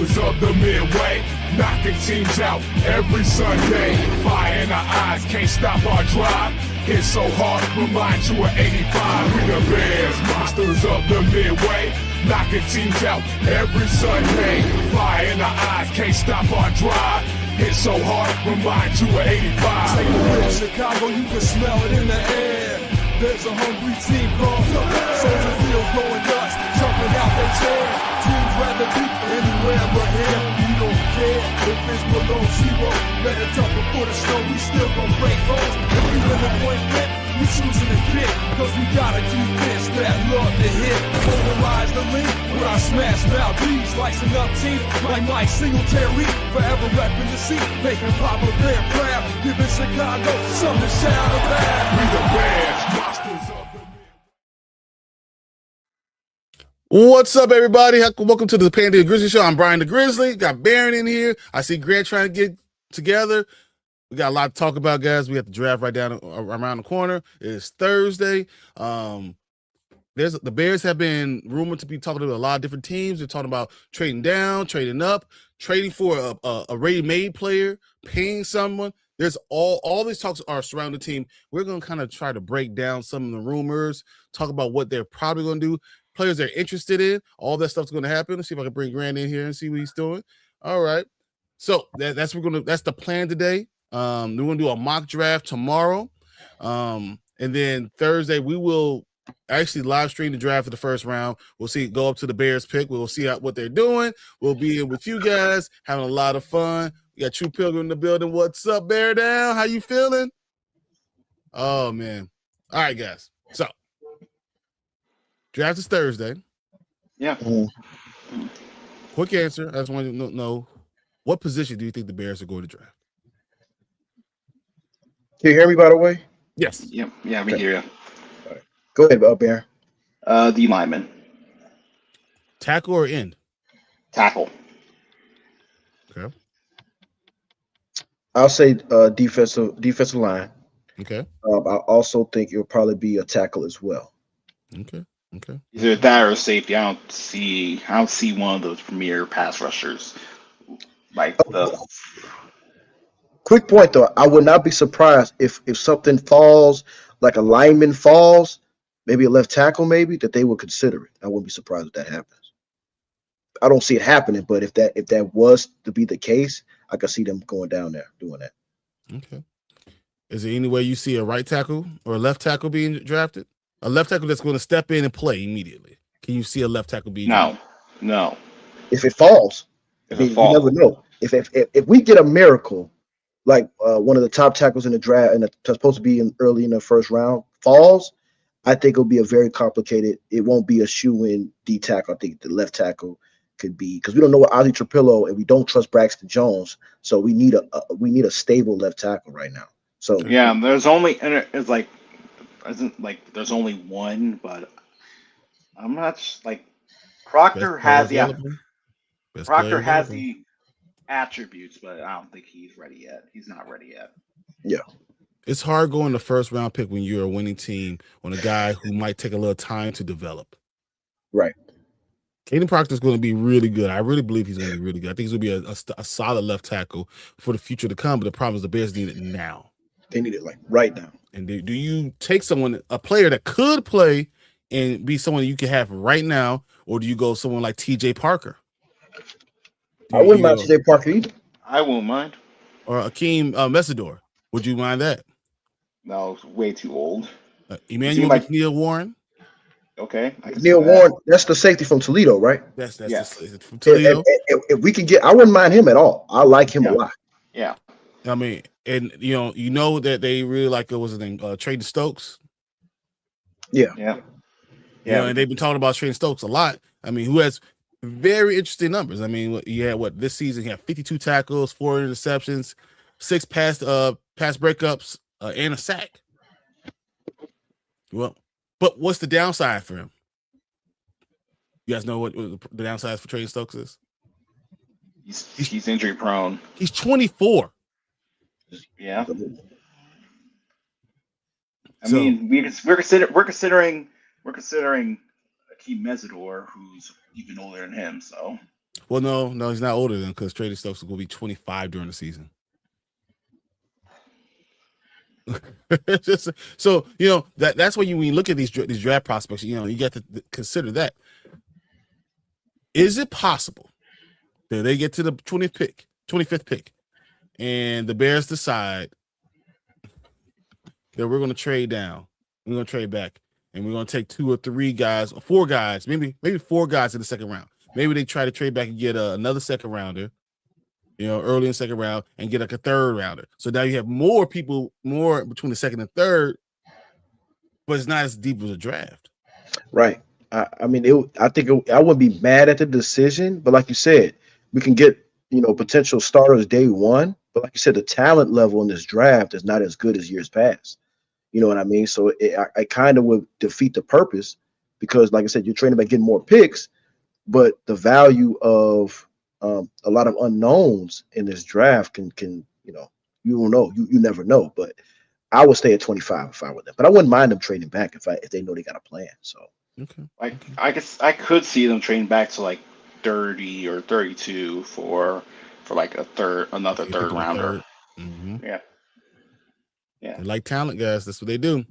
monsters of the midway, knocking teams out every Sunday. Fire in our eyes, can't stop our drive. Hit so hard, remind you of 85. We the Bears, monsters of the midway, knocking teams out every Sunday. Fire in our eyes, can't stop our drive. Hit so hard, remind you of 85. Take a look at Chicago, you can smell it in the air. There's a hungry team called the Soldier Field going nuts, jumping out their chair. Teams rather be anywhere but here. We don't care if it's below zero. Better tougher for the snow, we still gon' break holes. If we win the point hit, we choosing to kick. Cause we gotta keep this that love to hit. Polarize the link with our smash mouth beats. Slicing up teams like Mike Singletary. Forever repping the seat, making Papa Bear proud. Giving Chicago something to shout about. We the Bears, monsters of the What's up, everybody? Welcome to the Panda Grizzly Show. I'm Brian the Grizzly. Got Baron in here. I see Grant trying to get together. We got a lot to talk about, guys. We got the draft right down around the corner. It's Thursday. The Bears have been rumored to be talking to a lot of different teams. They're talking about trading down, trading up, trading for a ready-made player, paying someone. There's all these talks are surrounding the team. We're going to kind of try to break down some of the rumors, talk about what they're probably going to do, players they're interested in. All that stuff's going to happen. Let's see if I can bring Grant in here and see what he's doing. All right. So that's the plan today. We're going to do a mock draft tomorrow. And then Thursday, we will actually live stream the draft for the first round. We'll go up to the Bears pick. We'll see what they're doing. We'll be in with you guys, having a lot of fun. We got True Pilgrim in the building. What's up, Bear Down? How you feeling? Oh, man. All right, guys. So, draft is Thursday. Yeah. Quick answer. I just want to know, what position do you think the Bears are going to draft? Can you hear me, by the way? Yes. Yep. Yeah, we hear you. All right. Go ahead, Bear. D lineman. Tackle or end? Tackle. Okay. I'll say defensive line. Okay. I also think it'll probably be a tackle as well. Okay. Either that or safety. I don't see one of those premier pass rushers. Quick point though, I would not be surprised if something falls, like a lineman falls, maybe a left tackle, maybe that they would consider it. I wouldn't be surprised if that happens. I don't see it happening, but if that was to be the case, I could see them going down there doing that. Okay. Is there any way you see a right tackle or a left tackle being drafted? A left tackle that's going to step in and play immediately. Can you see a left tackle being drafted? No. If it falls, you never know. If we get a miracle, like one of the top tackles in the draft and it's supposed to be early in the first round falls, I think it'll be a very complicated. It won't be a shoe-in D tackle. I think the left tackle could be, because we don't know what Ozzie Trapillo and we don't trust Braxton Jones, so we need a stable left tackle right now. So yeah, there's only there's only one, but I'm not Proctor has the attributes, but I don't think he's ready yet. He's not ready yet. Yeah. It's hard going the first round pick when you're a winning team on a guy who might take a little time to develop. Right. Caden Proctor is going to be really good. I really believe he's going to be really good. I think he's going to be a solid left tackle for the future to come, but the problem is the Bears need it now. They need it right now. And do you take a player that could play and be someone you can have right now, or do you go someone like TJ Parker? I wouldn't mind TJ Parker either. I won't mind. Or Akeem Messidor. Would you mind that? No, it's way too old. Emmanuel McNeil Warren. Okay. Neil Warren, that's the safety from Toledo, right? That's from Toledo. If we could get, I wouldn't mind him at all. I like him a lot. Yeah. I mean, and you know that they really like what was his name, Trayden Stokes. Yeah. And they've been talking about Trayden Stokes a lot. I mean, who has very interesting numbers. I mean, this season he had 52 tackles, 4 interceptions, 6 pass breakups, and a sack. Well, but what's the downside for him? You guys know what the downside for Trayden Stokes is? He's injury prone. He's 24. Yeah. I mean, we're considering Akeem Messidor, who's even older than him. So Well, no, he's not older than because Trey Stokes is going to be 25 during the season. So that's when you look at these draft prospects, you got to consider that. Is it possible that they get to the 25th pick, and the Bears decide that we're going to trade down, we're going to trade back, and we're going to take 2 or 3 guys, or 4 guys, maybe 4 guys in the second round. Maybe they try to trade back and get another second rounder, early in the second round, and get like a third rounder. So now you have more people, more between the second and third, but it's not as deep as a draft. Right. I wouldn't be mad at the decision, but like you said, we can get, potential starters day one. But like you said, the talent level in this draft is not as good as years past. You know what I mean? So I kind of would defeat the purpose because, like I said, you're training by getting more picks, but the value of a lot of unknowns in this draft can you don't know, you never know. But I would stay at 25 if I were them, but I wouldn't mind them trading back if they know they got a plan. So okay, I guess I could see them trading back to like 30 or 32 for like another third rounder. Mm-hmm. Yeah. They like talent, guys. That's what they do.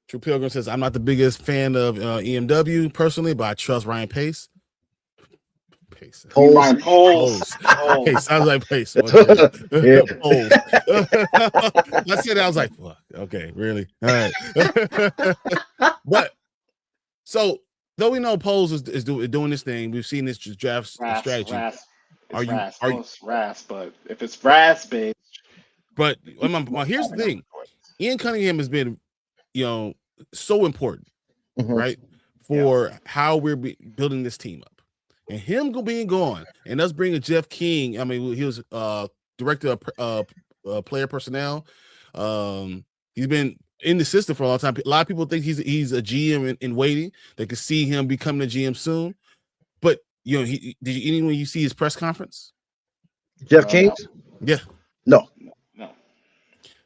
True Pilgrim says, I'm not the biggest fan of EMW personally, but I trust Ryan Pace. Ryan Poles. Pace. Sounds like Pace. Yeah. Poles. I said that, I was like, fuck. Okay, really? All right. But so though we know Poles is doing this thing, we've seen this draft strategy. RAS, but if it's RAS based. But here's the thing. Ian Cunningham has been, so important, right, for how we're building this team up. And him being gone and us bringing Jeff King, I mean, he was director of player personnel. He's been in the system for a long time. A lot of people think he's a GM in waiting. They could see him becoming a GM soon. But, did anyone you see his press conference? Jeff King? Yeah. No.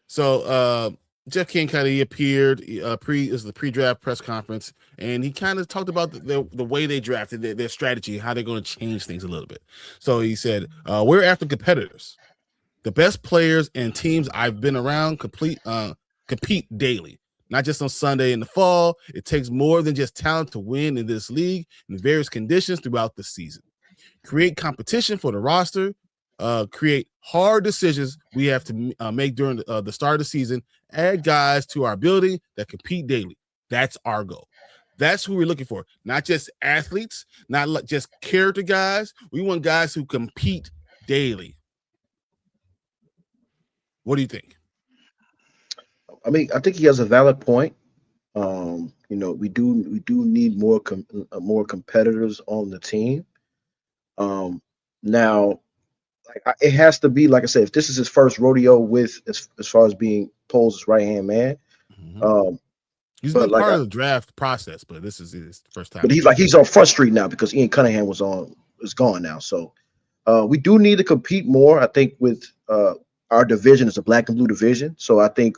So Jeff King he appeared the pre-draft press conference, and he kind of talked about the way they drafted their strategy, how they're going to change things a little bit. So he said, we're after competitors. The best players and teams I've been around compete daily, not just on Sunday in the fall. It takes more than just talent to win in this league in various conditions throughout the season. Create competition for the roster. Create hard decisions we have to make during the start of the season. Add guys to our building that compete daily. That's our goal. That's who we're looking for. Not just athletes, not just character guys. We want guys who compete daily. What do you think? I mean, I think he has a valid point. We do need more competitors on the team. Now. It has to be, like I said, if this is his first rodeo with as far as being Poles' right-hand man. He's been part of the draft process, but this is his first time. But he's on Front Street now because Ian Cunningham is gone now. So we do need to compete more. I think with our division is a black and blue division. So I think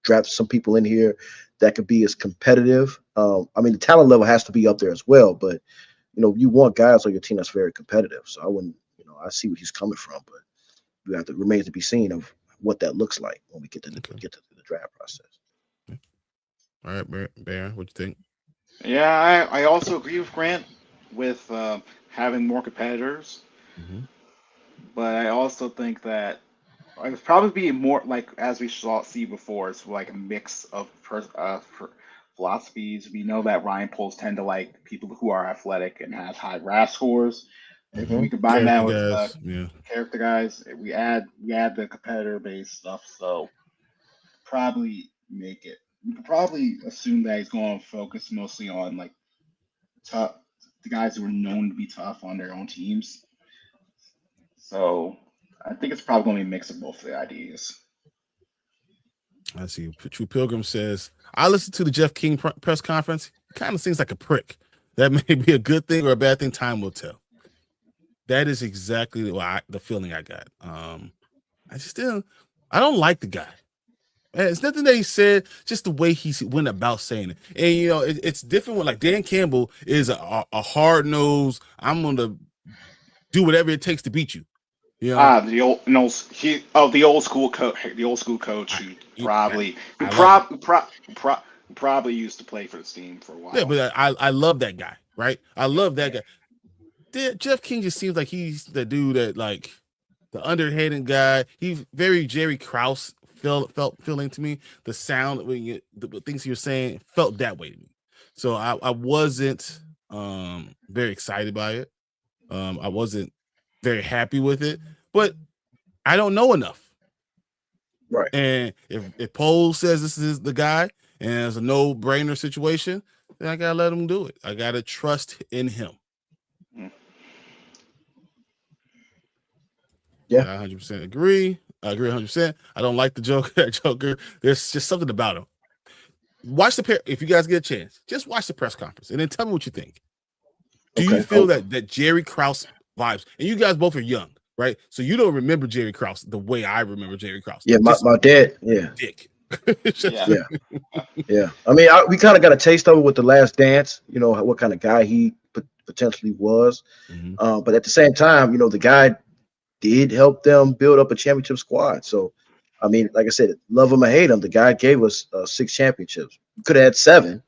draft some people in here that could be as competitive. I mean, the talent level has to be up there as well, but you want guys on your team that's very competitive. So I wouldn't. I see where he's coming from, but we have to remain to be seen of what that looks like when we get to the draft process. All right, Baron, what do you think? Yeah, I also agree with Grant with having more competitors, but I also think that it would probably be more like, as we see before, it's like a mix of philosophies. We know that Ryan Poles tend to like people who are athletic and have high RAS scores. If we combine that with character guys, we add the competitor based stuff, so probably make it. We could probably assume that he's going to focus mostly on like the guys who are known to be tough on their own teams. So I think it's probably going to be a mix of both of the ideas. I see. True Pilgrim says, I listened to the Jeff King press conference. It kind of seems like a prick. That may be a good thing or a bad thing. Time will tell. That is exactly the feeling I got. I don't like the guy. It's nothing that he said, just the way he went about saying it. And, it's different when, like, Dan Campbell is a hard-nosed, I'm going to do whatever it takes to beat you. You know? The old school coach who probably used to play for the team for a while. Yeah, but I love that guy, right? I love that guy. Jeff King just seems like he's the dude that like the underhanded guy. He's very Jerry Krause feeling to me. The sound when the things he was saying felt that way to me. So I wasn't very excited by it. I wasn't very happy with it, but I don't know enough. Right. And if Poles says this is the guy and it's a no-brainer situation, then I gotta let him do it. I gotta trust in him. Yeah, I 100% agree. I agree 100%. I don't like the Joker. There's just something about him. If you guys get a chance, just watch the press conference and then tell me what you think. Do you feel that Jerry Krause vibes? And you guys both are young, right? So you don't remember Jerry Krause the way I remember Jerry Krause. Yeah, my dad. Yeah, dick. Yeah. I mean, we kind of got a taste of it with The Last Dance. You know what kind of guy he potentially was. Mm-hmm. But at the same time, you know, the guy did help them build up a championship squad. So, I mean, like I said, love him or hate him, the guy gave us 6 championships. We could have had 7.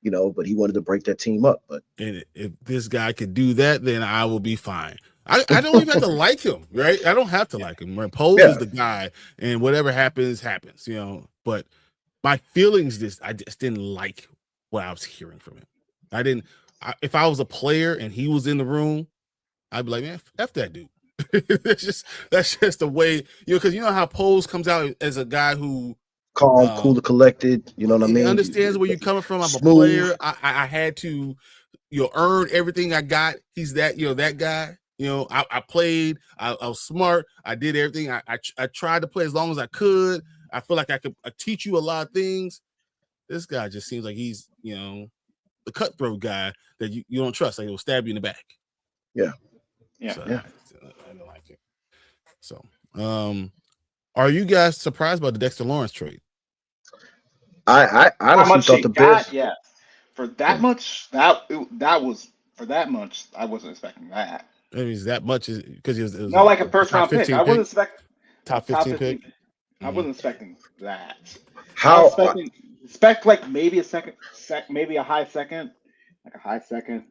You know, but he wanted to break that team up. But if this guy could do that, then I will be fine. I don't even have to like him, right? I don't have to like him. Right? Pose is the guy, and whatever happens, happens. You know, but my feelings, I just didn't like what I was hearing from him. If I was a player and he was in the room, I'd be like, man, F that dude. that's just the way, you know, because you know how Pose comes out as a guy who calm, cool, collected. You know what I mean? Understands where you're coming from. I'm smooth. A player. I had to, earn everything I got. He's that, that guy. You know, I played. I was smart. I did everything. I tried to play as long as I could. I feel like I could teach you a lot of things. This guy just seems like he's, the cutthroat guy that you don't trust. Like he'll stab you in the back. Yeah. So, I don't like it. So, are you guys surprised by the Dexter Lawrence trade? I honestly thought the Bears. Yeah, for that much, that was for that much. I wasn't expecting that. I mean, that much is because it was not like a first round pick. I wasn't expecting top 15 pick. I wasn't expecting that. How expect like maybe maybe a high second, like a high second.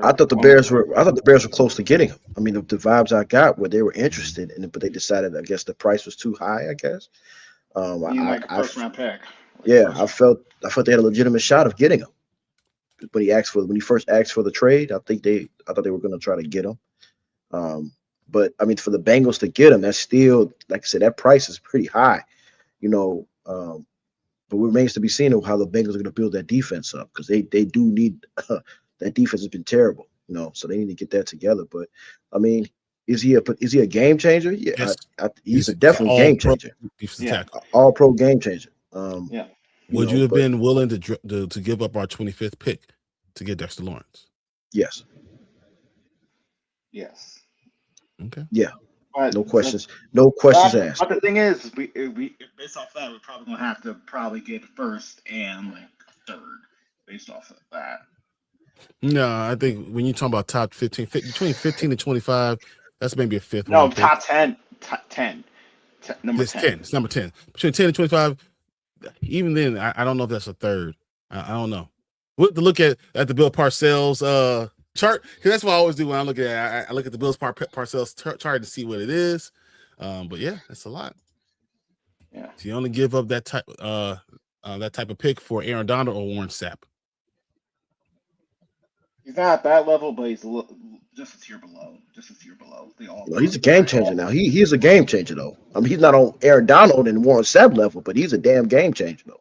I thought the Bears were close to getting him. I mean, the vibes I got were they were interested in it, but they decided, I guess, the price was too high. I guess. Like a first round pick. Yeah, I felt they had a legitimate shot of getting him. When he first asked for the trade, I thought they were going to try to get him. But I mean, for the Bengals to get him, that's still, like I said, that price is pretty high, but it remains to be seen how the Bengals are going to build that defense up, because they do need that defense has been terrible, so they need to get that together. But I mean, is he a game changer? Yeah, yes. He's a definite game changer. All pro game changer. Would you have been willing to give up our 25th pick to get Dexter Lawrence? Yes. Yes. Okay. Yeah. No questions. No questions asked. But the thing is, we based off that, we're probably gonna have to get first and like third based off of that. No, I think when you talk about top 15, between 15 and 25, that's maybe a fifth. No, top 10. Number 10. It's number 10. Between 10 and 25. Even then, I don't know if that's a third. I don't know. We'll have to look at the Bill Parcells chart, because that's what I always do when I look at it. I look at the Bill Parcells chart to see what it is. But yeah, that's a lot. Yeah. So you only give up that type of pick for Aaron Donald or Warren Sapp. He's not at that level, but he's just a tier below. He's a game changer now. He's a game changer though. I mean, he's not on Aaron Donald and Warren Sapp level, but he's a damn game changer though.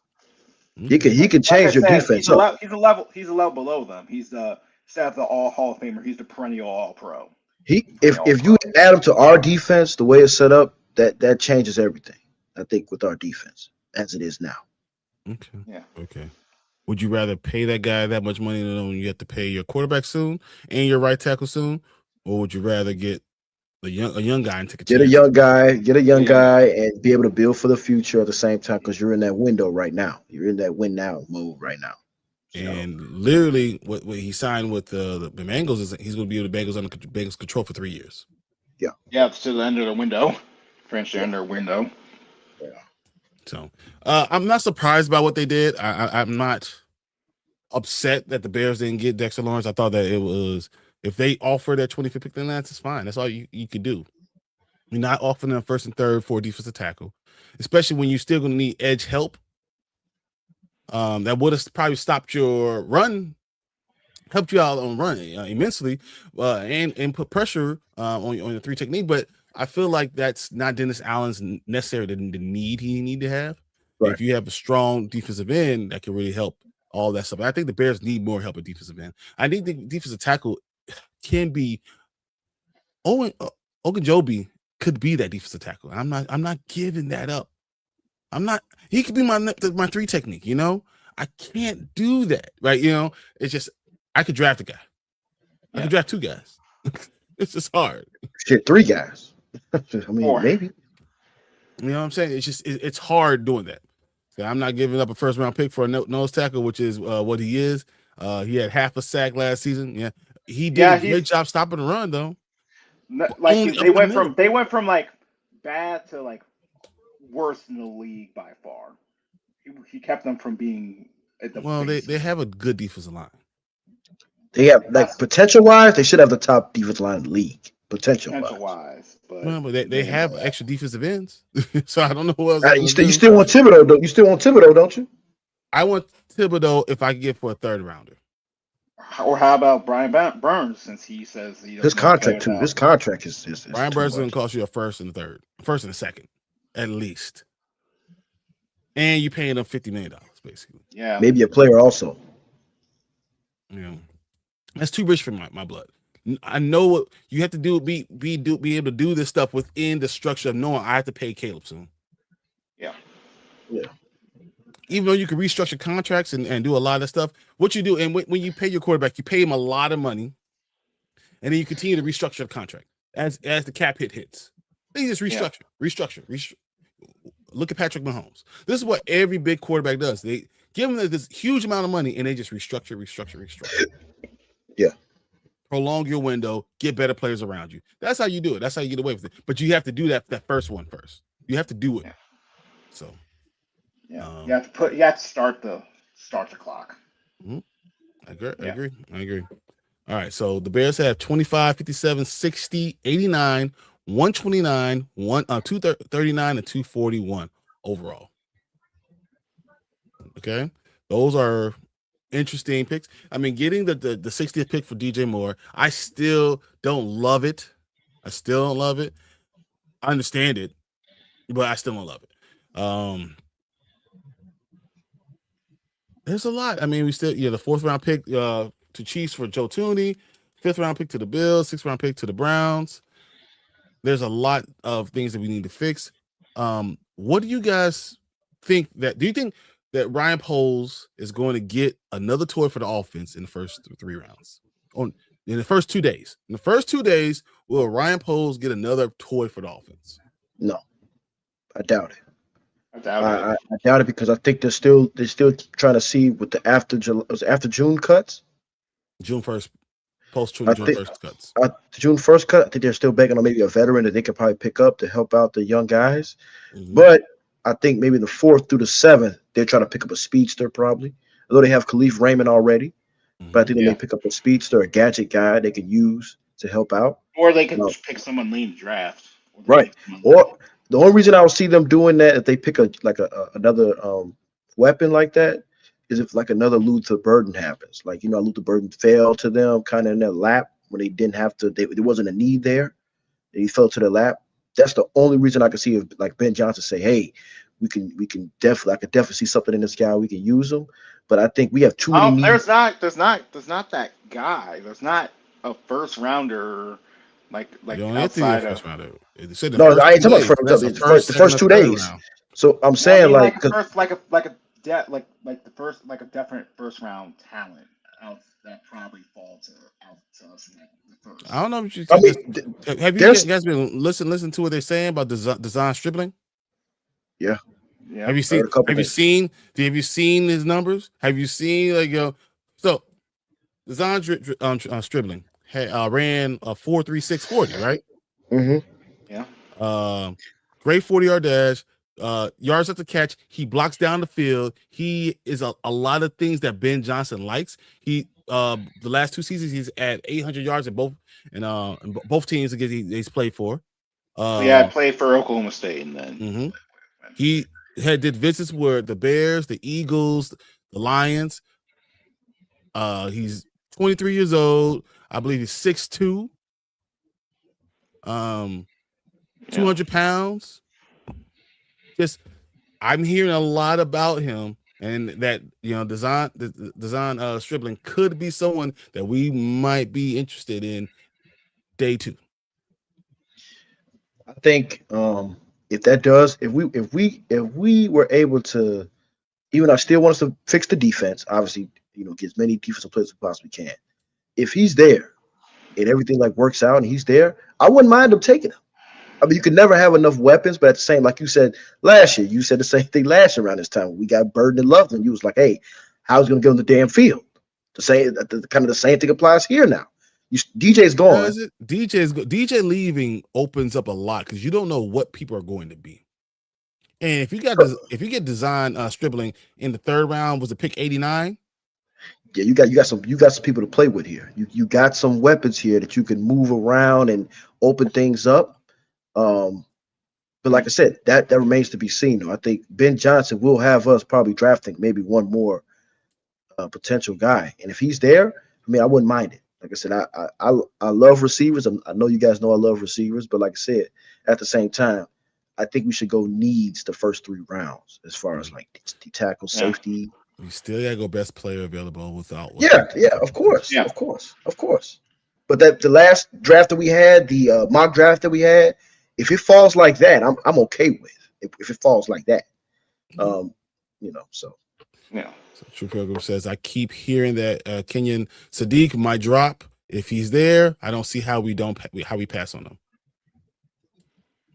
He could change your defense up. He's a level below them. He's instead of the All Hall of Famer, he's the perennial All Pro. If you add him to our defense, the way it's set up, that changes everything. I think with our defense as it is now. Okay. Yeah. Okay. Would you rather pay that guy that much money than when you have to pay your quarterback soon and your right tackle soon, or would you rather get a young guy and take a chance? Get a young guy and be able to build for the future at the same time, because you're in that window right now. You're in that win now mode right now. And literally, what he signed with the Bengals is he's going to be with the Bengals under Bengals control for 3 years. Yeah, it's to the end of the window. French end of the window. Yeah. So I'm not surprised by what they did. I'm not upset that the Bears didn't get Dexter Lawrence. I thought that it was, if they offer that 25th pick, then that's fine. That's all you could do. You're not offering them first and third for a defensive tackle, especially when you're still going to need edge help. That would have probably stopped your run, helped you out on run immensely, and put pressure on your 3 technique. But I feel like that's not Dennis Allen's necessarily the need he need to have. Right. If you have a strong defensive end, that can really help all that stuff. I think the Bears need more help at defensive end. I think the defensive tackle can be Ogunjobi could be that defensive tackle. I'm not giving that up. He could be my 3 technique, you know? I can't do that, right? You know, it's just, I could draft a guy. I could draft 2 guys. It's just hard. Shit, 3 guys. I mean, 4. maybe. You know what I'm saying? It's just, it's hard doing that. So I'm not giving up a first round pick for a nose tackle, which is what he is. He had half a sack last season. Yeah. He did a great job stopping the run, though. Like they went from like bad to like worse in the league by far. He kept them from being at the they have a good defensive line. They have, like, potential wise, they should have the top defensive line in the league. Potential wise. But they have extra defensive ends. So I don't know who else. You still want Thibodeau, though. You still want Thibodeau, don't you? I want Thibodeau if I can get for a 3rd rounder. Or how about Brian Burns, since he says his contract too. His contract is Brian Burns is going to cost you a 1st and a 3rd, 1st and a 2nd, at least. And you're paying them $50 million, basically. Yeah, maybe a player also. You know, that's too rich for my blood. I know what you have to do. Be able to do this stuff within the structure of knowing I have to pay Caleb soon. Yeah. Even though you can restructure contracts and do a lot of stuff, what you do, and when you pay your quarterback, you pay him a lot of money, and then you continue to restructure the contract as the cap hits. Then you just restructure. Look at Patrick Mahomes. This is what every big quarterback does. They give him this huge amount of money, and they just restructure. Yeah. Prolong your window, get better players around you. That's how you do it. That's how you get away with it. But you have to do that first one first. You have to do it. Yeah. So. Yeah, you have to start the clock. Mm-hmm. I agree. All right, so the Bears have 25, 57, 60, 89, 129, 239, and 241 overall. Okay, those are interesting picks. I mean, getting the 60th pick for DJ Moore, I still don't love it. I understand it, but I still don't love it. There's a lot. I mean, we still, the 4th round pick to Chiefs for Joe Thuney, 5th round pick to the Bills, 6th round pick to the Browns. There's a lot of things that we need to fix. What do you guys think do you think that Ryan Poles is going to get another toy for the offense in the first 3 rounds? In the first 2 days? In the first 2 days, will Ryan Poles get another toy for the offense? No, I doubt it. I doubt it because I think they're still trying to see with the after June cuts. June 1st, post June 1st cuts. The June 1st cut, I think they're still banking on maybe a veteran that they could probably pick up to help out the young guys. Mm-hmm. But I think maybe the 4th through the 7th, they're trying to pick up a speedster probably. Although they have Khalif Raymond already. Mm-hmm. But I think they may pick up a speedster, a gadget guy they could use to help out. Or they could pick someone late in the draft. Right. Or the only reason I would see them doing that if they pick another weapon like that is if like another Luther Burden happens. Like, Luther Burden fell to them kind of in their lap when they didn't have to. There wasn't a need there. He fell to their lap. That's the only reason I could see if like Ben Johnson say, "Hey, I could definitely see something in this guy. We can use him." But I think we have too many. There's not that guy. There's not a first rounder. Like outside of I ain't talking about the first 2 days. So I'm saying like a definite first round talent that probably falls to us in the first. I don't know what you think. Have you guys been listening to what they're saying about design stribling? Yeah. Yeah. Have you seen? Have you seen? Have you seen his numbers? Have you seen So, Design Stribling ran a 4.3640, right? Mm-hmm. Yeah. Great 40-yard dash. Yards at the catch. He blocks down the field. He is a lot of things that Ben Johnson likes. He the last 2 seasons he's at 800 yards in both teams against he's played for. I played for Oklahoma State, and then he did visits with the Bears, the Eagles, the Lions. He's 23 years old. I believe he's 6'2". 200 pounds. Just I'm hearing a lot about him, and that Design Stribling could be someone that we might be interested in day 2. I think if that does, if we were able to, even I still want us to fix the defense, obviously, get as many defensive players as we possibly can. If he's there and everything works out and he's there, I wouldn't mind him taking him. I mean, you can never have enough weapons, but at the same, like you said last year, you said the same thing last year around this time when we got Burden and Loveland. You was like, hey, how's going to get on the damn field? The same thing applies here now. DJ's gone. DJ leaving opens up a lot because you don't know what people are going to be. And if you get Design Stribling in the 3rd round, was it pick 89? Yeah, you got some people to play with here. You got some weapons here that you can move around and open things up. But like I said, that remains to be seen. Though I think Ben Johnson will have us probably drafting maybe one more potential guy, and if he's there, I mean, I wouldn't mind it. Like I said, I love receivers. I know you guys know I love receivers, but like I said, at the same time, I think we should go needs the first 3 rounds as far as the tackle, safety. You still gotta go best player available without. Of course. But the last draft that we had, the mock draft that we had, if it falls like that, I'm okay with if it falls like that. So. Yeah. So True Program says, I keep hearing that Kenyon Sadiq might drop. If he's there, I don't see how we pass on him.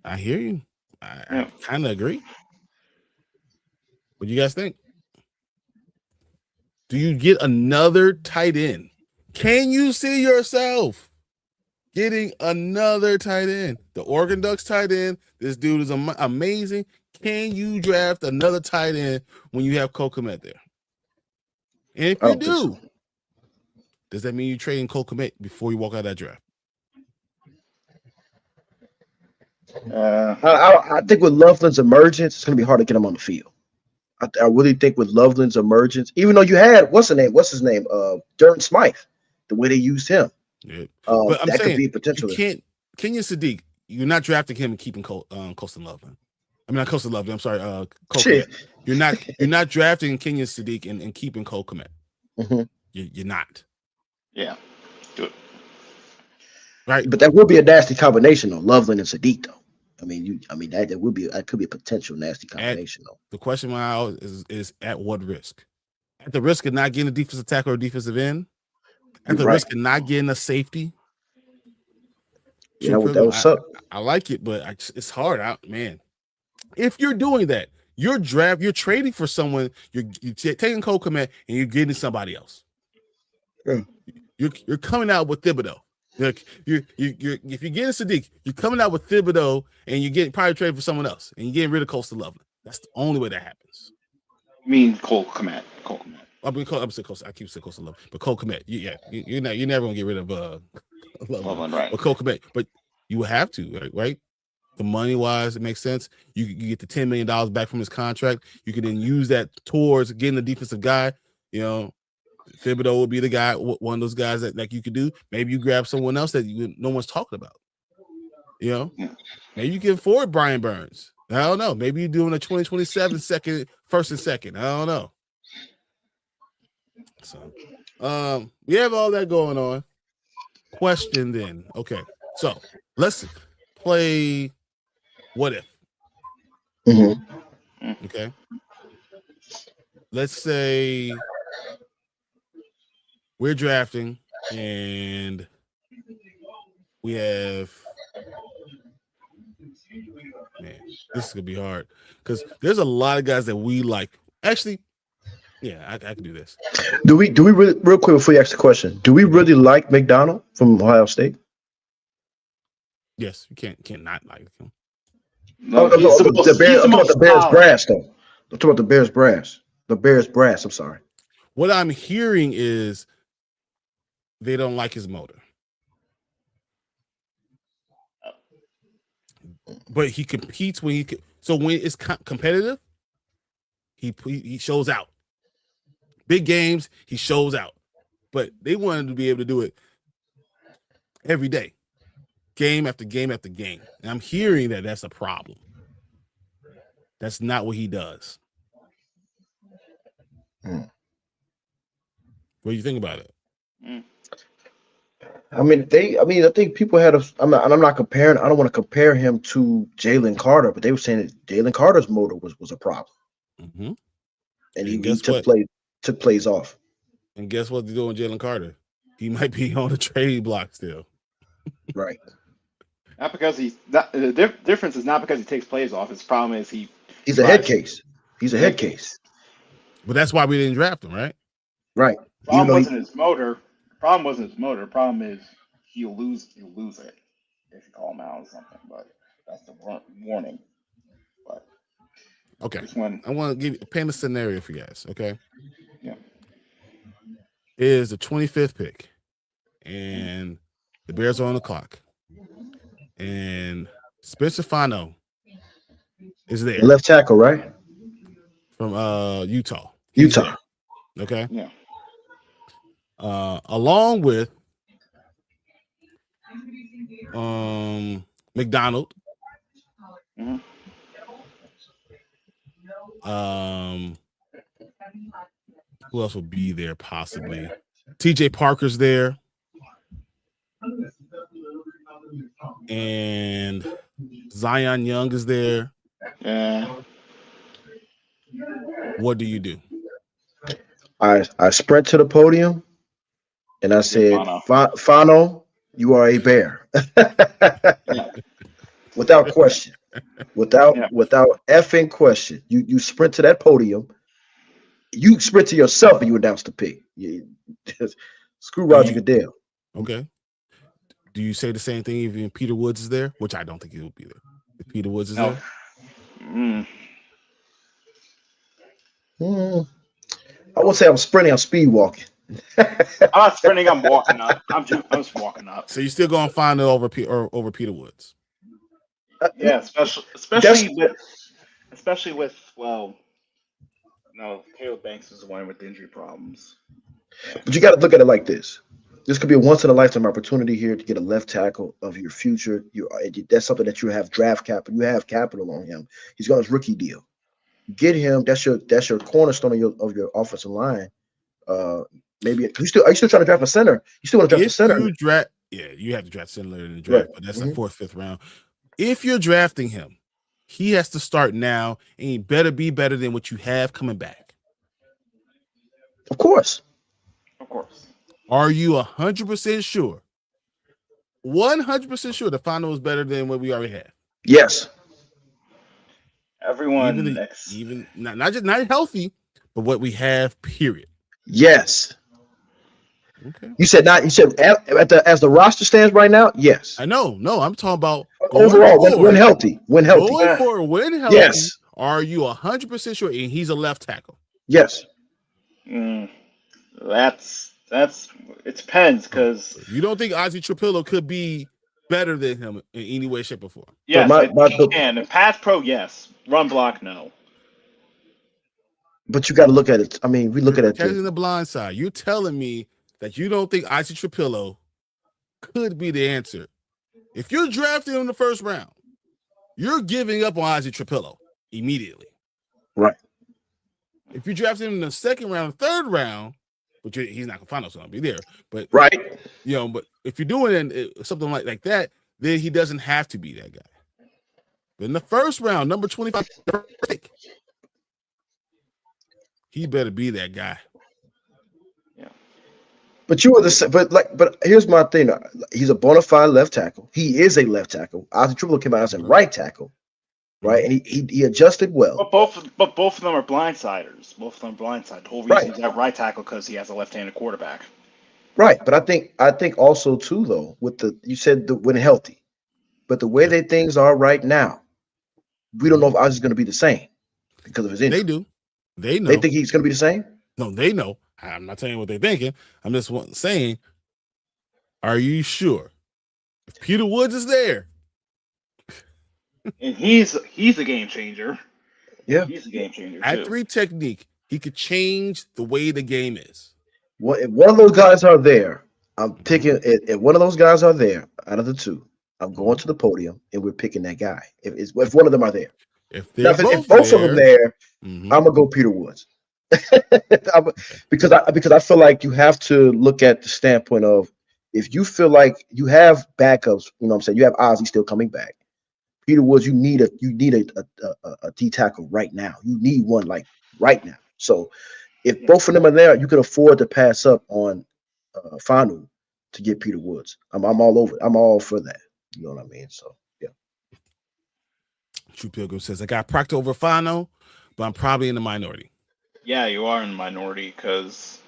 I hear you. I kind of agree. What do you guys think? Do you get another tight end? Can you see yourself getting another tight end? The Oregon Ducks tight end. This dude is amazing. Can you draft another tight end when you have Cole Kmet there? And if you do, does that mean you're trading Cole Kmet before you walk out of that draft? I think with Loveland's emergence, it's going to be hard to get him on the field. I really think with Loveland's emergence, even though you had what's his name, Durham Smythe, the way they used him, but I'm that saying, could be potential. Kenyon Sadiq, you're not drafting him and keeping Colston Loveland. I mean, not Colston Loveland. I'm sorry, Cole Kmet. You're not drafting Kenyon Sadiq and keeping Cole Kmet. Mm-hmm. You're not. Yeah, do it. Right, but that would be a nasty combination though, Loveland and Sadiq though. That could be a potential nasty combination though. The question is at what risk? At the risk of not getting a defensive tackle or defensive end? At the risk of not getting a safety? Yeah, that was up. I like it, but it's hard out, man. If you're doing that, you're trading for someone, you're taking Cole Kmet and you're getting somebody else. Yeah. You're coming out with Thibodeau. If you're getting Sadiq, you're coming out with Thibodeau and you're getting probably trading for someone else and you're getting rid of Colston Loveland. That's the only way that happens. I mean Cole Kmet. I keep saying Colston Loveland, but Cole Kmet. You're never gonna get rid of Loveland, right? But Cole Kmet, but you will have to, right? The money wise, it makes sense. You get the $10 million back from his contract. You can then use that towards getting a defensive guy. Thibodeau will be the guy, one of those guys that you could do. Maybe you grab someone else that no one's talking about. Maybe you can afford Brian Burns. I don't know. Maybe you're doing a 2027 first and second. I don't know. So, we have all that going on. Question then. Okay, so let's play what if. Mm-hmm. Okay. Let's say we're drafting and we have Man, this is gonna be hard because there's a lot of guys that we like. Actually, yeah, I can do this. Do we really, real quick before you ask the question? Do we really like McDonald from Ohio State? Yes, you can't not like him. No, the Bears brass though. I'm talking about the Bears brass. The Bears brass. I'm sorry. What I'm hearing is they don't like his motor. But he competes when so when it's competitive, he shows out. Big games, he shows out. But they wanted to be able to do it every day, game after game after game. And I'm hearing that that's a problem. That's not what he does. What do you think about it? I mean, I think people had I'm not comparing. I don't want to compare him to Jalen Carter, but they were saying that Jalen Carter's motor was a problem, and he took plays off. And guess what they're doing, Jalen Carter? He might be on the trade block still. Right. Not because the difference is not because he takes plays off. His problem is he's a head case. He's a head case. But that's why we didn't draft him, right? Right. The problem wasn't his motor. The problem wasn't his motor. The problem is he'll lose it if you call him out or something. But that's the warning. But okay, I want to paint a scenario for you guys. Okay. Yeah. It is the 25th pick, and the Bears are on the clock, and Spencer Fano is there. Left tackle, right? From Utah. Okay. Yeah. Along with McDonald. Mm-hmm. Who else will be there possibly? TJ Parker's there. And Zion Young is there. Yeah. What do you do? I sprint to the podium and I said, Fano, you are a bear. Without question. Without effing question. You sprint to that podium. You sprint to yourself and you announce the pick. Screw Roger Goodell. Okay. Do you say the same thing even if Peter Woods is there? Which I don't think he will be there. If Peter Woods is there? I would say I'm sprinting, I'm speed walking. I'm not sprinting, I'm walking up. I'm just walking up. So you still going to find it over Peter Woods? Yeah, especially with Caleb Banks is the one with injury problems. Yeah. But you got to look at it like this. This could be a once-in-a-lifetime opportunity here to get a left tackle of your future. That's something that you have draft capital. You have capital on him. He's got his rookie deal. Get him. That's your cornerstone of your offensive line. Maybe are you still trying to draft a center? You still want to draft a center? You have to draft center later in the draft, but that's the 4th, 5th round. If you're drafting him, he has to start now, and he better be better than what you have coming back. Of course. Are you 100% sure? 100% sure the final is better than what we already have? Yes. Everyone even not just not healthy, but what we have, period. Yes. Okay. You said as the roster stands right now, yes. I know. No, I'm talking about overall when healthy. When healthy. Going forward, when healthy. Yes. Are you 100% sure? And he's a left tackle. Yes. That's it depends because you don't think Ozzie Trapillo could be better than him in any way, shape, or form? Yes, he can. In pass pro, yes. Run block, no. But you got to look at it. I mean, we look at it. Catching the blind side. You're telling me that you don't think Ozzie Trapillo could be the answer. If you're drafting him in the 1st round, you're giving up on Ozzie Trapillo immediately. Right. If you draft him in the 2nd round, 3rd round, but he's not going to find out, so I'll be there. But right. But if you're doing something like that, then he doesn't have to be that guy. But in the 1st round, number 25, he better be that guy. Yeah. But here's my thing. He's a bona fide left tackle. He is a left tackle. Ozzie Trapillo came out as a right tackle. right? And he adjusted well. But both of them are blindsiders. Both of them are blindsided. The whole reason he's at right tackle because he has a left-handed quarterback. Right, but I think also too though with you said when healthy, but the way that things are right now, we don't know if Oz is going to be the same because of his injury. They do. They know. They think he's going to be the same. No, they know. I'm not telling you what they're thinking. I'm just saying. Are you sure? If Peter Woods is there, and he's a game changer. Yeah, he's a game changer. At 3 technique, he could change the way the game is. Well, if one of those guys are there, I'm picking. If one of those guys are there out of the two, I'm going to the podium and we're picking that guy. If one of them are there, if both of them there, I'm gonna go Peter Woods. because I feel like you have to look at the standpoint of if you feel like you have backups, you know what I'm saying, you have Ozzy still coming back. Peter Woods, you need a D tackle right now. You need one like right now. So if both of them are there, you can afford to pass up on Fanu to get Peter Woods. I'm all over. I'm all for that. You know what I mean? So yeah. True Pilgrim says I got Proctor over Fanu, but I'm probably in the minority. Yeah, you are in the minority because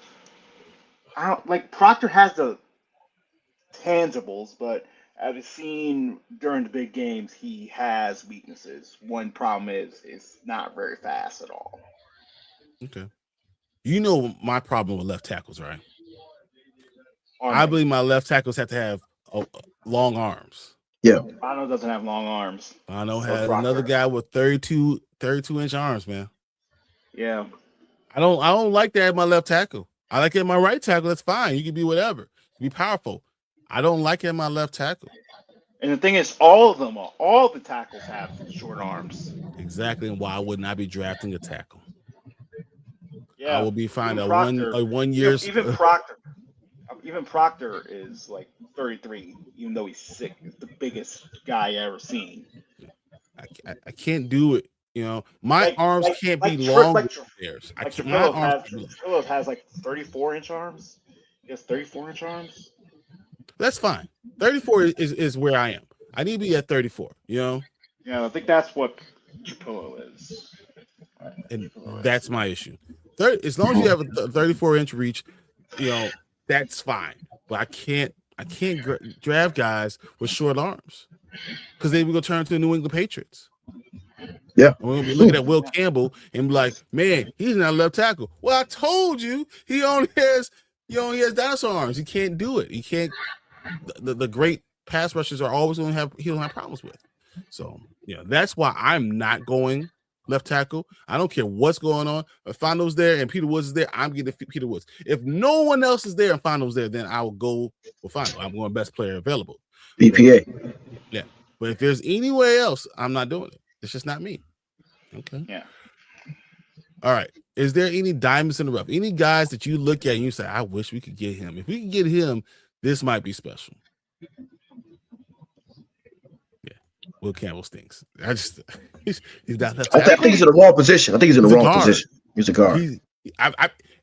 Proctor has the tangibles, but as we've seen during the big games, he has weaknesses. One problem is it's not very fast at all. Okay. You know my problem with left tackles, right? I believe my left tackles have to have long arms. Yeah. Bono doesn't have long arms. Bono has another guy with 32-inch arms, man. Yeah. I don't like that at my left tackle. I like it at my right tackle. That's fine. You can be whatever. Be powerful. I don't like it at my left tackle. And the thing is, all the tackles have short arms. Exactly, and why wouldn't I be drafting a tackle? Yeah, I will be fine. A 1 year. Even Proctor is like 33, even though he's sick. He's the biggest guy I ever seen. I can't do it. You know, my arms can't be long. Theirs. Phillips has like 34-inch arms. He has 34-inch arms. That's fine. 34 is where I am. I need to be at 34. You know. Yeah, I think that's what Trapillo is. And that's my issue. As long as you have a 34-inch reach, you know, that's fine. But I can't draft guys with short arms because they will go turn to the New England Patriots. Yeah, we're gonna be looking at Will Campbell and be like, man, he's not a left tackle. Well, I told you he only has dinosaur arms. He can't do it. He can't. The great pass rushers are always going to have problems with. So yeah, that's why I'm not going left tackle. I don't care what's going on. If Fondo's there and Peter Woods is there, I'm getting Peter Woods. If no one else is there and Fondo's there, then I will go with Fondo. I'm going best player available. BPA. Yeah, but if there's anywhere else, I'm not doing it. It's just not me. Okay. Yeah. All right. Is there any diamonds in the rough? Any guys that you look at and you say, I wish we could get him. If we could get him, this might be special. Yeah. Will Campbell stinks. He's not left tackle. I think he's in the wrong position. I think he's in the wrong position. He's a guard.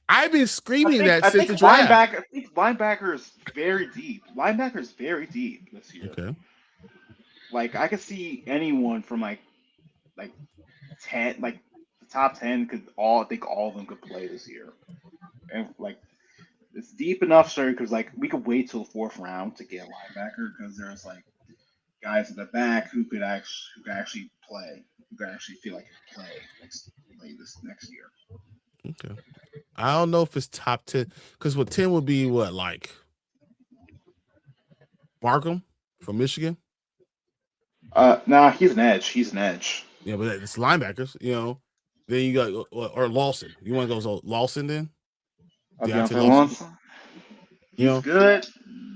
I've been screaming that since the draft. I think linebacker is very deep. Linebacker is very deep this year. Okay. Like I could see anyone from like 10, like the top 10 I think all of them could play this year. And like it's deep enough, sir, because like we could wait till the 4th round to get a linebacker because there's like guys in the back who could actually play, who could actually feel like they play this next year. Okay. I don't know if it's top 10 because what 10 would be what like Markham from Michigan. Nah, he's an edge. Yeah, but it's linebackers, you know. Then you got or Lawson. You want to go Lawson then? Deontay Lawson. You know, good.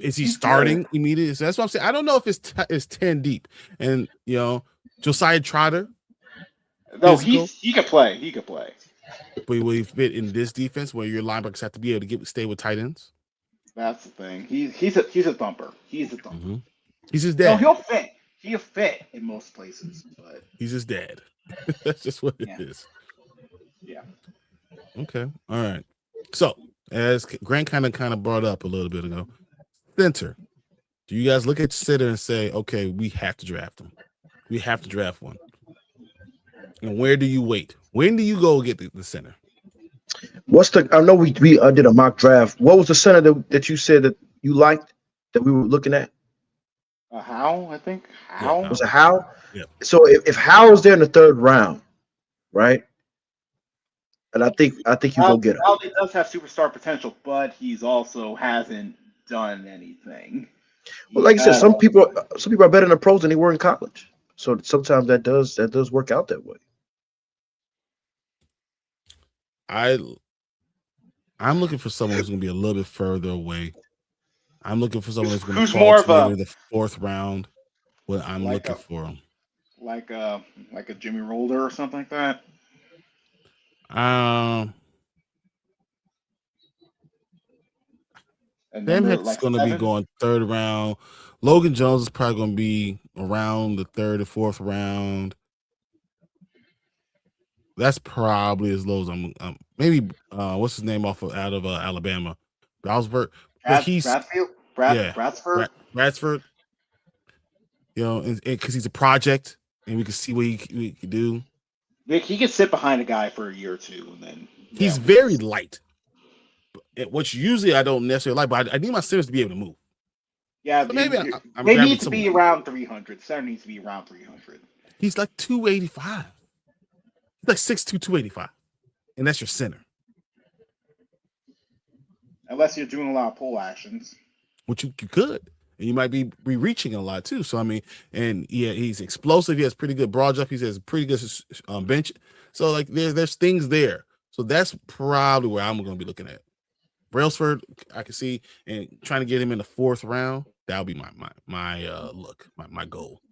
Is he starting immediately? So that's what I'm saying. I don't know if it's 10 deep. And you know, Josiah Trotter. No, he could play. He could play. But will he fit in this defense where your linebackers have to be able to stay with tight ends? That's the thing. He's a thumper. He's a thumper. Mm-hmm. He's his dad. No, he'll fit. He'll fit in most places, but he's his dad. That's just what it is. Yeah. Okay. All right. So as Grant kind of brought up a little bit ago, center. Do you guys look at center and say, okay, we have to draft him? We have to draft one. And where do you wait? When do you go get the center? I know we did a mock draft. What was the center that you said that you liked that we were looking at? Howe, I think. Howe? Was it Howe? Yeah. So if Howe is there in the 3rd round, right? And I think you go get him. Howe does have superstar potential, but he's also hasn't done anything. Well, like I said, some people are better in the pros than they were in college. So sometimes that does work out that way. I'm looking for someone who's going to be a little bit further away. I'm looking for someone who's going to who's fall more to of maybe the 4th round. What I'm looking for him. Like a Jimmy Rolder or something like that. Sam Hicks is going to be going 3rd round. Logan Jones is probably going to be around the 3rd or 4th round. That's probably as low as I'm. Maybe what's his name out of Alabama, Browsford. Bradsford. You know, because he's a project, and we can see what he can do. He can sit behind a guy for a year or two, and then he's very light. Which usually I don't necessarily like, but I need my centers to be able to move. Yeah, so maybe they need to be around 300. Center needs to be around 300. He's like 285. He's like 6'2", 285, and that's your center. Unless you're doing a lot of pull actions, which you could, and you might be reaching a lot too. So I mean, and yeah, he's explosive. He has pretty good broad jump. He has pretty good bench. So like there's things there. So that's probably where I'm going to be looking at. Brailsford, I can see, and trying to get him in the 4th round. That'll be my goal.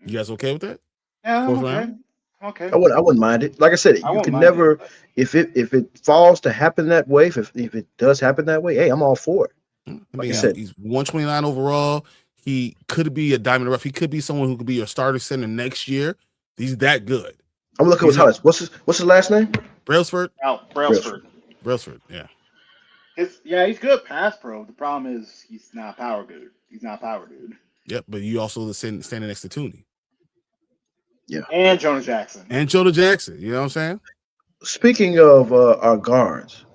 You guys okay with that? Yeah, 4th round? Okay. I wouldn't mind it. Like I said, you can never if it falls to happen that way. If it does happen that way, hey, I'm all for it. Like I said, he's 129 overall. He could be a diamond rough. He could be someone who could be your starter center next year. He's that good. I'm looking with Hollis. What's his last name? Brailsford. Brailsford. Yeah. He's good pass pro. The problem is he's not power good. He's not power dude. Yep, but you also standing next to Tooney. Yeah. And Jonah Jackson. You know what I'm saying? Speaking of our guards,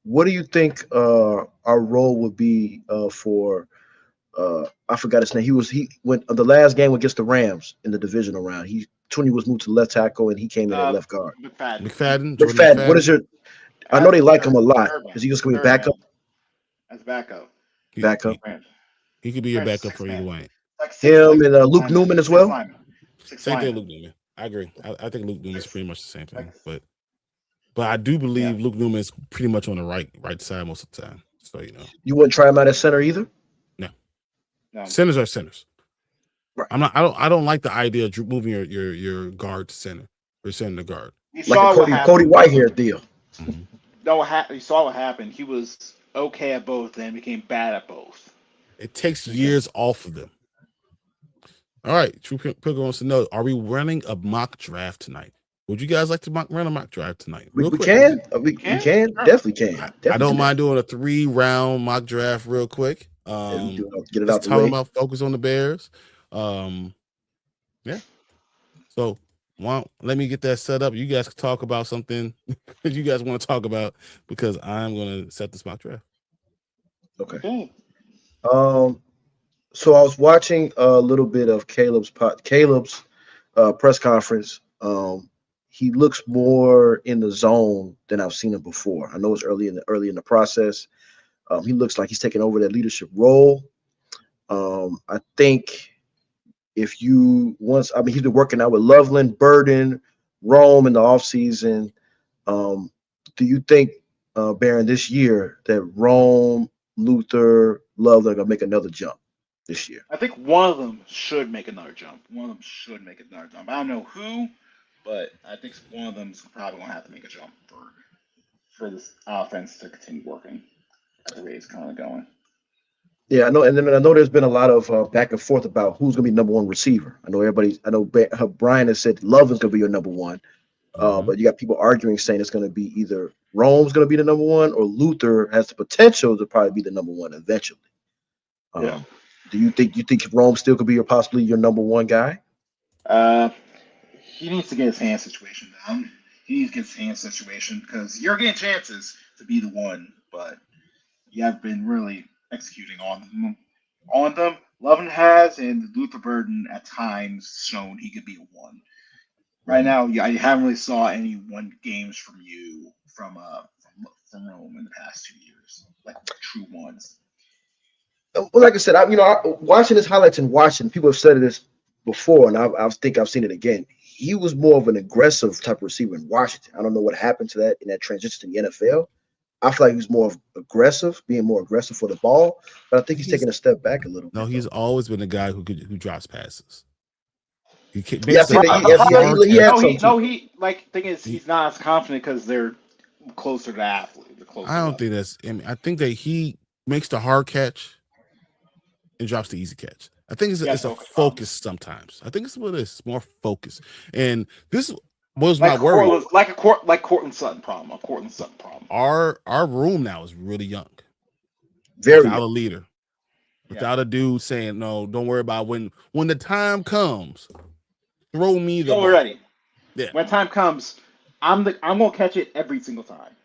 what do you think our role would be for I forgot his name. He went the last game against the Rams in the divisional round. Tooney was moved to left tackle and he came in at left guard. McFadden. What is your I know they like him a lot. Is he just gonna be backup? As backup. Backup. He could be your backup for either way. Him and Luke Newman as well. Same thing, Luke Newman. I agree. I think Luke Newman is pretty much the same thing, but I do believe Luke Newman is pretty much on the right side most of the time. So you know, you wouldn't try him out at center either. No. Centers are centers. Right. I don't like the idea of moving your guard to center or center to guard. Like a Cody Whitehair deal. Mm-hmm. No, you saw what happened. He was okay at both, then became bad at both. It takes years off of them. All right, True Picker wants to know: are we running a mock draft tonight? Would you guys like to run a mock draft tonight? We can. Definitely can. I don't mind doing a 3-round mock draft real quick. Get it out the way. Talking about focus on the Bears. Yeah. So, let me get that set up. You guys can talk about something that you guys want to talk about because I'm going to set this mock draft. Okay. So I was watching a little bit of Caleb's press conference. He looks more in the zone than I've seen him before. I know it's early in the process. He looks like he's taking over that leadership role. I think he's been working out with Loveland, Burden, Rome in the offseason. Do you think, Baron, this year that Rome, Luther, Loveland are going to make another jump this year? I think one of them should make another jump. I don't know who, but I think one of them's probably going to have to make a jump for this offense to continue working the way it's kind of going. Yeah, I know, and then I know there's been a lot of back and forth about who's going to be number one receiver. I know Brian has said Loveland's going to be your number one, but you got people arguing saying it's going to be either Rome's going to be the number one or Luther has the potential to probably be the number one eventually. Do Do you think Rome still could be possibly your number one guy? He needs to get his hand situation down. He needs to get his hand situation because you're getting chances to be the one, but you have been really executing on them. Lovin has, and Luther Burden at times shown he could be a one. Right now, I haven't really saw any one games from you from Rome in the past 2 years, like true ones. Well, like I said, watching his highlights and watching, people have said this before, and I think I've seen it again. He was more of an aggressive type of receiver in Washington. I don't know what happened to that in that transition to the NFL. I feel like he was more aggressive, being more aggressive for the ball, but I think he's taking a step back a little bit. No, he's always been a guy who drops passes. Thing is, he's not as confident because they're closer to athlete. I don't think that's. I think that he makes the hard catch and drops the easy catch. I think it's a focus sometimes. I think it's what it is. It's more focus. And this was my worry. Like Cortland Sutton problem. Our room now is really young. Without a leader. Without a dude saying, no, don't worry about when the time comes, throw me the ball. Ready. Yeah. When time comes, I'm gonna catch it every single time.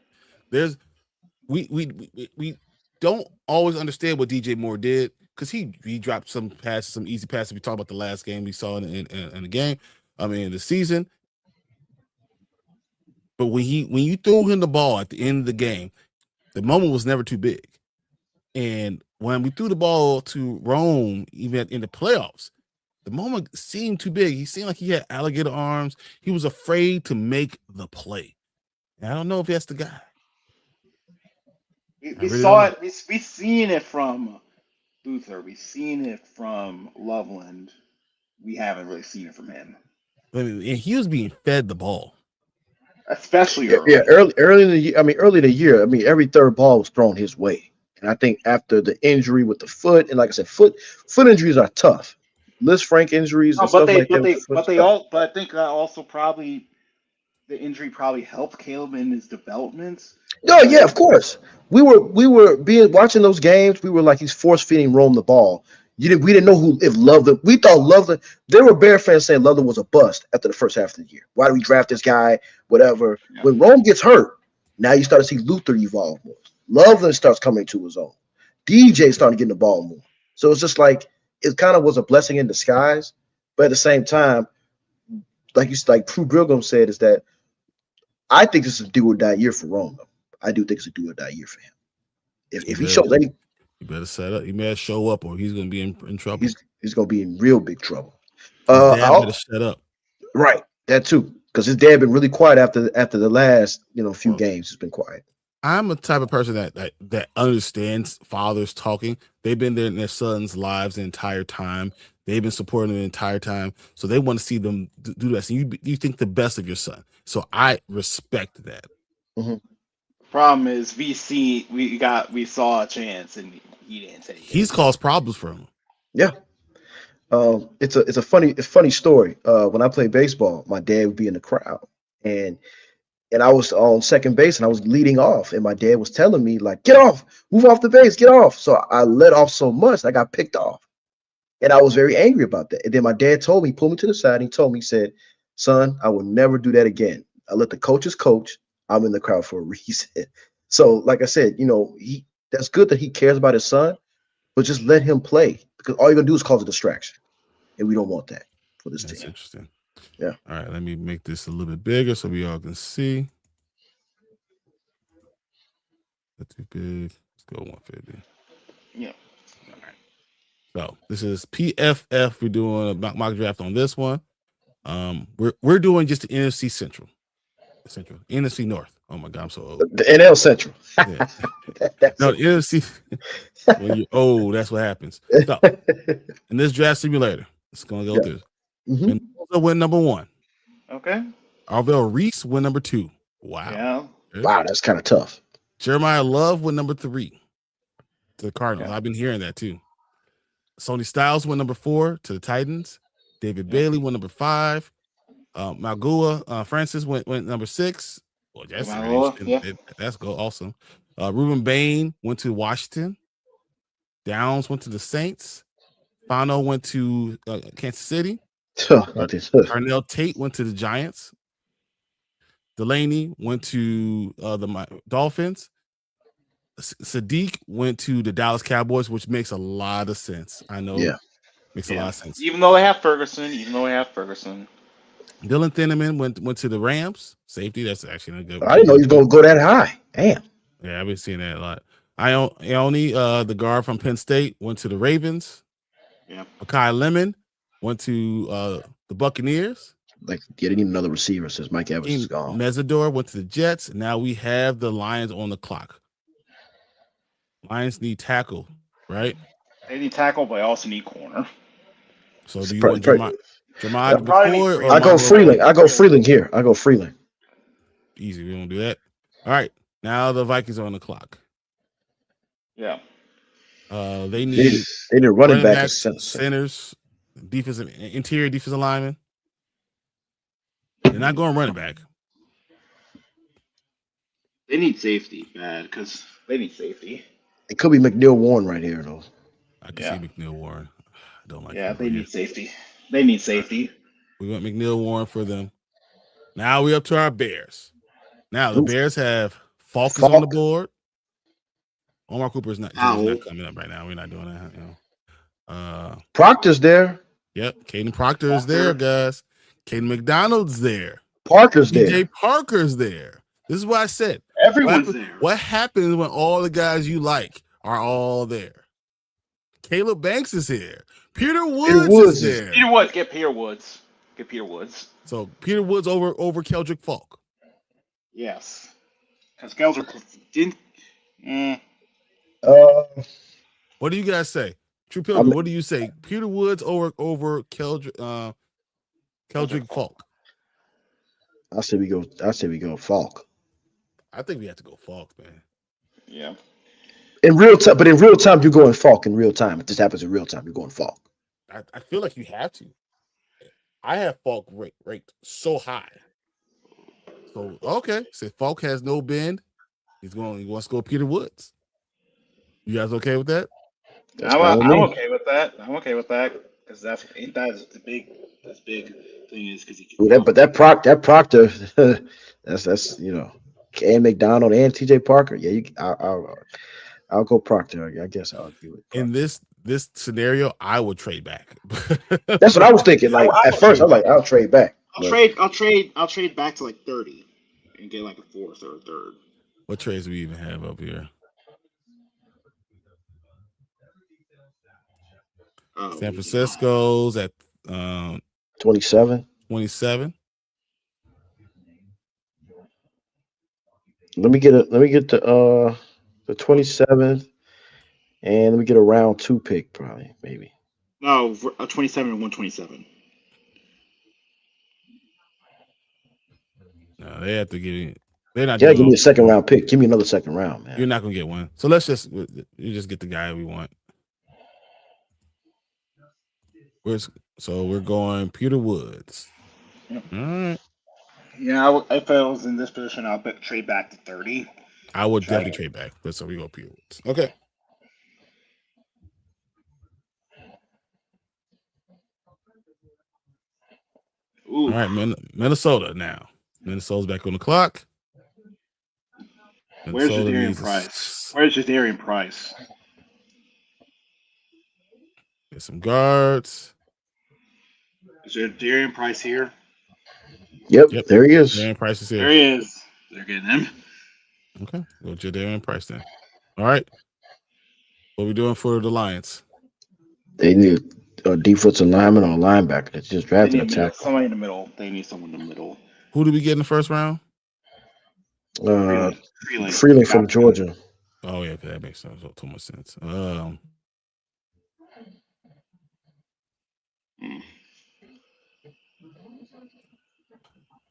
We don't always understand what DJ Moore did because he dropped some passes, some easy passes. We talked about the last game we saw in the game. In the season. But when you threw him the ball at the end of the game, the moment was never too big. And when we threw the ball to Rome, even in the playoffs, the moment seemed too big. He seemed like he had alligator arms. He was afraid to make the play. And I don't know if that's the guy. We saw it. We've seen it from Luther. We've seen it from Loveland. We haven't really seen it from him. And he was being fed the ball. Especially early. Yeah, early in the year. Early in the year. Every third ball was thrown his way. And I think after the injury with the foot, and like I said, foot injuries are tough. Liz Frank injuries, but I think also probably the injury probably helped Caleb in his development. No, yeah, of course. We were watching those games. We were like, he's force feeding Rome the ball. We didn't know if Loveland. We thought Loveland. There were Bear fans saying Loveland was a bust after the first half of the year. Why do we draft this guy? Whatever. Yeah. When Rome gets hurt, now you start to see Luther evolve more. Loveland starts coming to his own. DJ starting getting the ball more. So it's just like it kind of was a blessing in disguise. But at the same time, like True Brilgam said, is that I think this is a do or die year for Rome. I do think it's a do or die year for him. If he shows any. You better set up. He better show up, or he's going to be in trouble. He's going to be in real big trouble. His dad better set up. Right, that too, because his dad been really quiet after the last few games. He's been quiet. I'm a type of person that understands fathers talking. They've been there in their sons' lives the entire time. They've been supporting them the entire time, so they want to see them do that. So you think the best of your son. So I respect that. Mm-hmm. Problem is, we saw a chance and he didn't take it. He's caused problems for him. Yeah, it's a funny story. When I played baseball, my dad would be in the crowd, and I was on second base and I was leading off, and my dad was telling me like, "Get off, move off the base, get off." So I let off so much I got picked off, and I was very angry about that. And then my dad pulled me to the side, and he told me, he said, "Son, I will never do that again. I let the coaches coach. I'm in the crowd for a reason." So, like I said, that's good that he cares about his son, but just let him play, because all you're gonna do is cause a distraction, and we don't want that for this team. That's interesting. Yeah. All right, let me make this a little bit bigger so we all can see. That's too big. Let's go 150. Yeah. All right. So this is PFF. We're doing a mock draft on this one. We're doing just the NFC Central. NFC North. Oh my God, I'm so old. The NL Central. Yeah. No, the NFC. When you're old, that's what happens. So, in this draft simulator, it's gonna go through. Mm-hmm. Mendoza win number 1. Okay. Arvell Reese win number 2. Wow. Yeah. Wow, that's kind of tough. Jeremiah Love win number 3 to the Cardinals. Yeah. I've been hearing that too. Sony Styles win number 4 to the Titans. David Bailey win number 5. Magua Francis went number 6. Well, that's go awesome. Ruben Bain went to Washington. Downs went to the Saints. Fano went to Kansas City. Carnell Tate went to the Giants. Delaney went to the Dolphins. Sadiq went to the Dallas Cowboys, which makes a lot of sense. I know. Yeah. Makes a lot of sense. Even though they have Ferguson. Dylan Thineman went to the Rams. Safety. That's actually a good. I didn't know he was going to go that high. Damn. Yeah, I've been seeing that a lot. Ione, the guard from Penn State, went to the Ravens. Yeah. Makai Lemon went to the Buccaneers. Like, they need another receiver since Mike Evans is gone. Mesidor went to the Jets. Now we have the Lions on the clock. Lions need tackle, right? They need tackle, but they also need corner. So do you want Jamad before? I go Freeling here. I go Freeling. Easy. We won't do that. All right. Now the Vikings are on the clock. Yeah. They need running back, centers, interior defensive linemen. They're not going running back. They need safety, man, because they need safety. It could be McNeil Warren right here, though. I can see McNeil Warren. I don't like. Yeah, they need safety. They need safety. We want McNeil Warren for them. Now we're up to our Bears. Now the Bears have Falk on the board. Omar Cooper is not coming up right now. We're not doing that. You know. Proctor's there. Yep, Caden Proctor is there, guys. Caden McDonald's there. Parker's there. DJ Parker's there. This is what I said. Everyone's there. What happens when all the guys you like are all there? Caleb Banks is here. Peter Woods is there. Peter Woods. Get Peter Woods. So Peter Woods over Keldrick Falk. Yes. Because Keldrick didn't. What do you guys say? True Pilgrim, what do you say? Peter Woods over Keldrick Falk. I say we go Falk. I think we have to go Falk, man. Yeah. In real time, but in real time, you're going Falk in real time. If this happens in real time, you're going Falk. I feel like you have to. I have Falk ranked so high. So okay, so Falk has no bend. He wants to go Peter Woods. You guys okay with that? I'm okay with that. Because that's the big thing is because that Proctor, that's Cam McDonald and TJ Parker. Yeah, I'll go Proctor. I guess I'll agree with Proctor. In this scenario, I would trade back. That's what I was thinking. Like at first, I was like, I'll trade back. I'll trade back to like 30 and get like a fourth or a third. What trades do we even have up here? San Francisco's at 27. 27. Let me get the 27th, and let me get a round 2 pick, probably, maybe. No, a 27 and 127. No, they have to give you. They're not. Yeah, give me a second round pick. Give me another second round, man. You're not gonna get one. So let's just get the guy we want. We're going Peter Woods. Yep. All right. Yeah, if I was in this position, I'll trade back to 30. I would definitely trade back. But so we go Peter Woods. Okay. Ooh. All right, Minnesota now. Minnesota's back on the clock. Where's Jadarian Price? Get some guards. Is there Jadarian Price here? Yep, there he is. Jadarian Price is here. There he is. They're getting him. Okay, go Jadarian Price then. All right. What are we doing for the Lions? They need a defensive lineman or a linebacker. That's just drafted a tackle. Somebody in the middle. They need someone in the middle. Who did we get in the first round? Freeling from Georgia. Oh yeah, that makes sense. Too much sense.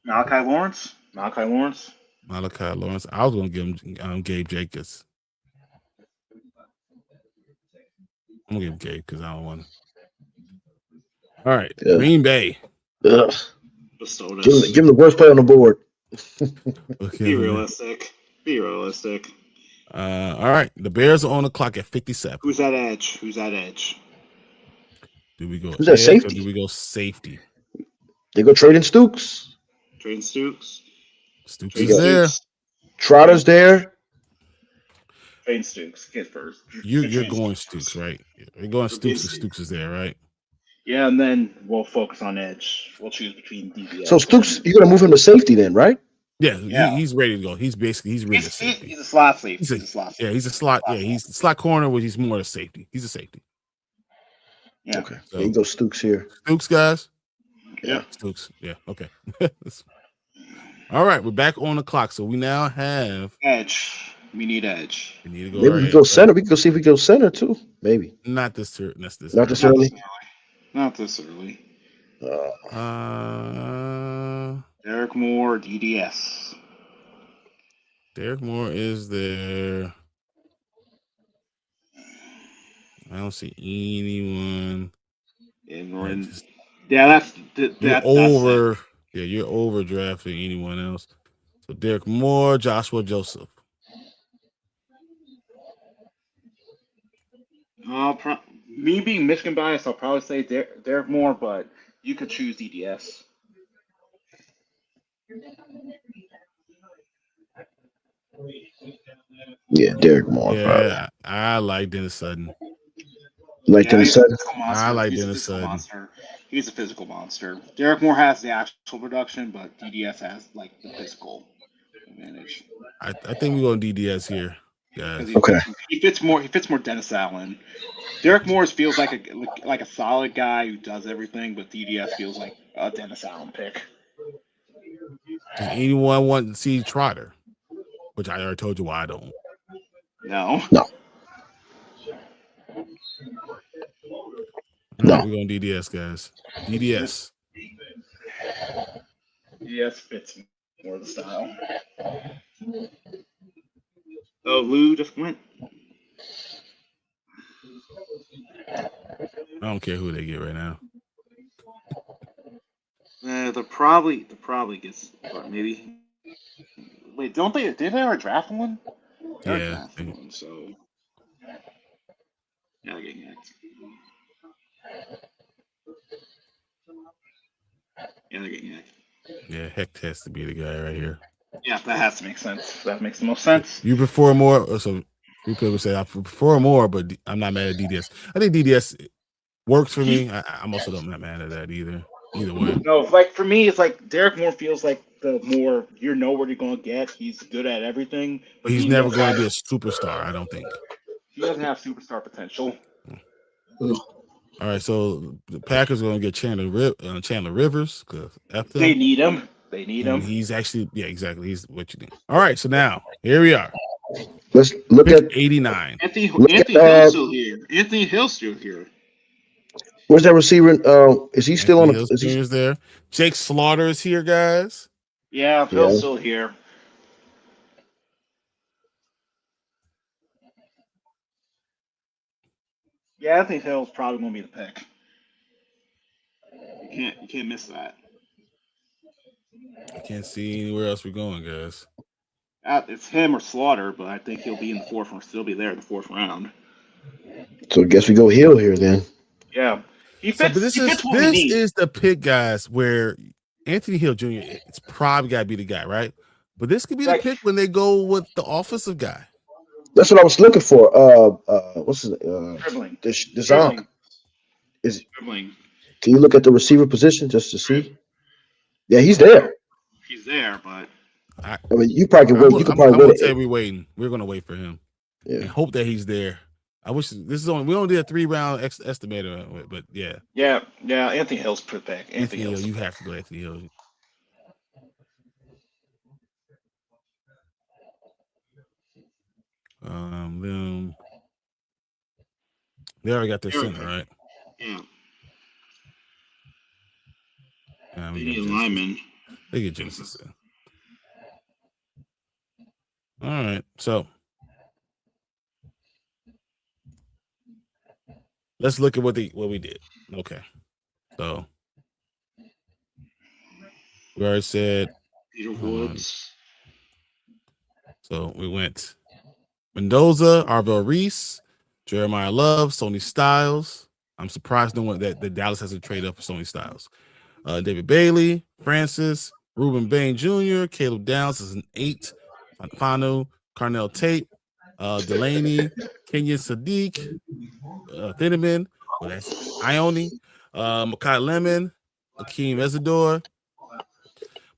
Malachi Lawrence. I was gonna give him Gabe Jacobs. I'm gonna give him Gabe because I don't want to. All right, yeah. Green Bay. Ugh. Give him the worst player on the board. Okay, Be realistic. All right, the Bears are on the clock at 57. Who's that edge? Do we go Who's that, safety? or do we go safety? They go trading Stooks. Trading Stooks. Stooks is there. Trotter's there. Trading Stooks. Get first. You're going Stooks, right? You're going Stooks, and Stooks is there, right? Yeah, and then we'll focus on edge. We'll choose between DBS. So Stooks, you're gonna move him to safety then, right? Yeah. He's ready to go. He's ready to safety. He's a slot safety. He's a slot. Yeah, he's a slot. Yeah, he's a slot corner, which he's more a safety. He's a safety. Yeah. Okay. So you go Stooks here. Stooks, guys. Yeah. Stooks. Yeah. Okay. All right, we're back on the clock. So we now have edge. We need edge. We need to go. Maybe we can go center. We can go see if we go center too. Maybe. Not this. Not this early. Not this early. Derek Moore, DDS. Derek Moore is there. I don't see anyone. That's over. Yeah, you're overdrafting anyone else. So Derek Moore, Joshua Joseph. Me being Michigan biased, I'll probably say Derek Moore, but you could choose DDS. Yeah, Derek Moore. Yeah, I like Dennis Sutton. Dennis Sutton? I like Dennis Sutton. He's a physical monster. Derek Moore has the actual production, but DDS has like the physical advantage. I think we're going DDS here, guys. Okay. He fits more Dennis Allen. Derek Moore feels like a solid guy who does everything, but DDS feels like a Dennis Allen pick. Does anyone want to see Trotter? Which I already told you why I don't. No. We're going DDS, guys. DDS. DDS fits more the style. Oh, Lou just went. I don't care who they get right now. They'll probably gets maybe. Wait, don't they? Did they already draft one? Yeah. One, so yeah, they're getting hacked. Yeah, they're getting hacked. Yeah, Hecht has to be the guy right here. Yeah, that has to make sense. That makes the most sense. You prefer more? So we could say I prefer more, but I'm not mad at DDS. I think DDS works for me. I'm also not mad at that either. Either way. No, like for me, it's like Derek Moore feels like the more you know what you're going to get. He's good at everything, but he's never going to be a superstar. I don't think he doesn't have superstar potential. All right, so the Packers are going to get Chandler Rivers because they need him. They need him. He's actually, yeah, exactly. He's what you need. All right, so now here we are. Let's look at 89. Anthony Hill's still here. Anthony Hill's still here. Where's that receiver? Is he still on? Is he there? Jake Slaughter is here, guys. Yeah, Hill's still here. Yeah, I think Hill's probably gonna be the pick. You can't miss that. I can't see anywhere else we're going, guys. It's him or Slaughter, but I think he'll be in the fourth round. Still be there in the fourth round. So I guess we go Hill here then. Yeah, he fits. So, this is the pick, guys, where Anthony Hill Jr. It's probably got to be the guy, right? But this could be the pick when they go with the offensive guy. That's what I was looking for. What's his dribbling? Dribbling. Is dribbling. Can you look at the receiver position just to see? Yeah, he's there. He's there, but I mean, you probably can wait. You can probably wait. We're waiting. We're gonna wait for him. Yeah. And hope that he's there. I wish we only did a 3-round estimator, but yeah. Yeah. Anthony Hill's put back. Anthony Hill, you have to go Anthony Hill. Then they already got their center, right? Yeah. We need a lineman. They get Genesis. All right, so let's look at what we did. Okay, so we already said Peter Woods. So we went Mendoza, Arvell Reese, Jeremiah Love, Sonny Styles, I'm surprised no one that Dallas has a trade up for Sony Styles. David Bailey, Francis, Ruben Bain Jr., Caleb Downs is an 8. Fano, Carnell Tate, Delaney, Kenyon Sadiq, Thieneman, well, that's Ione, Makai Lemon, Akeem Ezador,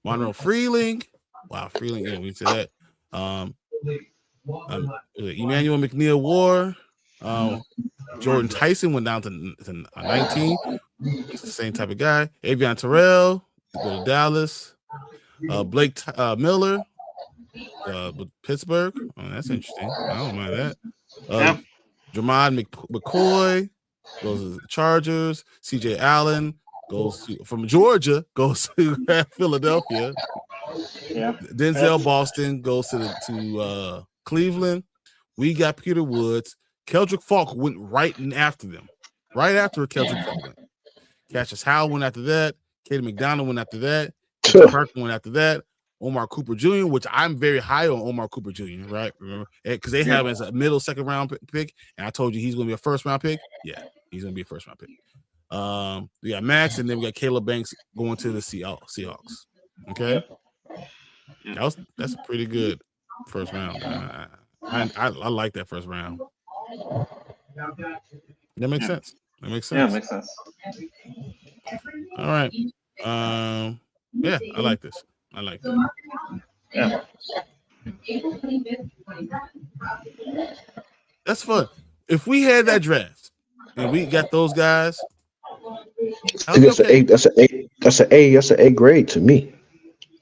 Monroe Freeling. Wow, Freeling, yeah, we said that. Emmanuel McNeil War, Jordan Tyson went down to 19. He's the same type of guy. Avion Terrell, go to Dallas. Blake Miller, with Pittsburgh. Oh, that's interesting. I don't mind that. Jermod McCoy goes to the Chargers. CJ Allen goes from Georgia, goes to Philadelphia. Yeah. Denzel Boston goes to Cleveland. We got Peter Woods. Keldrick Falk went right in after them. Right after Keldrick Falk went. Cassius Howell went after that. Katie McDonald went after that. Perkin went after that. Omar Cooper Jr., which I'm very high on Omar Cooper Jr., right? Remember? Because they have him as a middle second round pick. And I told you he's going to be a first round pick. Yeah, he's going to be a first round pick. We got Max, and then we got Caleb Banks going to the Seahawks. Okay. That's a pretty good first round. I like that first round. That makes sense. Yeah, it makes sense. All right. Yeah, I like this. I like that. Yeah. That's fun. If we had that draft and we got those guys, that's an A grade to me.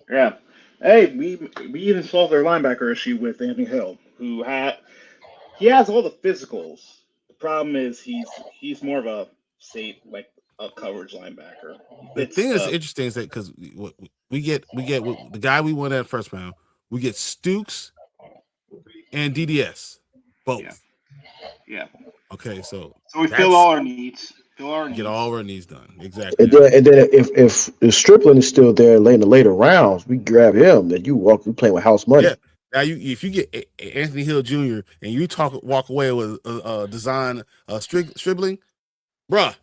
Yeah. Hey, we even solved their linebacker issue with Anthony Hill, who has all the physicals. The problem is he's more of a safe, like a coverage linebacker. The thing that's interesting is that because we get the guy we won at first round, we get Stukes and DDS both. Yeah. Okay, so we fill all our needs. Get all our needs done. Exactly. And then if Stripling is still there late in the later rounds, we grab him. Then you playing with house money. Yeah. Now if you get Anthony Hill Jr. and you walk away with design Stripling, bruh.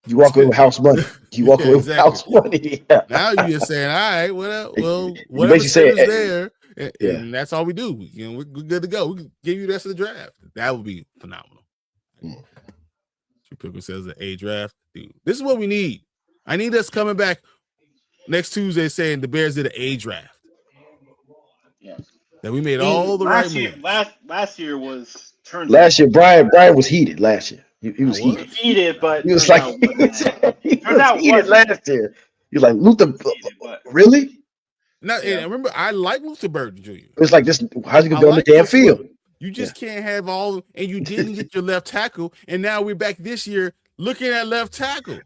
You walk away with house money. You walk away with house money. Yeah. Now you're saying, all right, well, whatever is there, and that's all we do. We're good to go. We can give you the rest of the draft. That would be phenomenal. Pickle says an A draft. Dude, this is what we need. I need us coming back next Tuesday saying the Bears did an A draft. Yeah. That we made all the right moves. Last year was turned. Last year, Brian was heated last year. He was heated. Heated, but he was like he was heated last year. You're like Luther, really? No, and remember, I like Luther Burden Jr. It was like this. How's he gonna be on the damn field? You just can't have all, and you didn't get your left tackle, and now we're back this year looking at left tackle.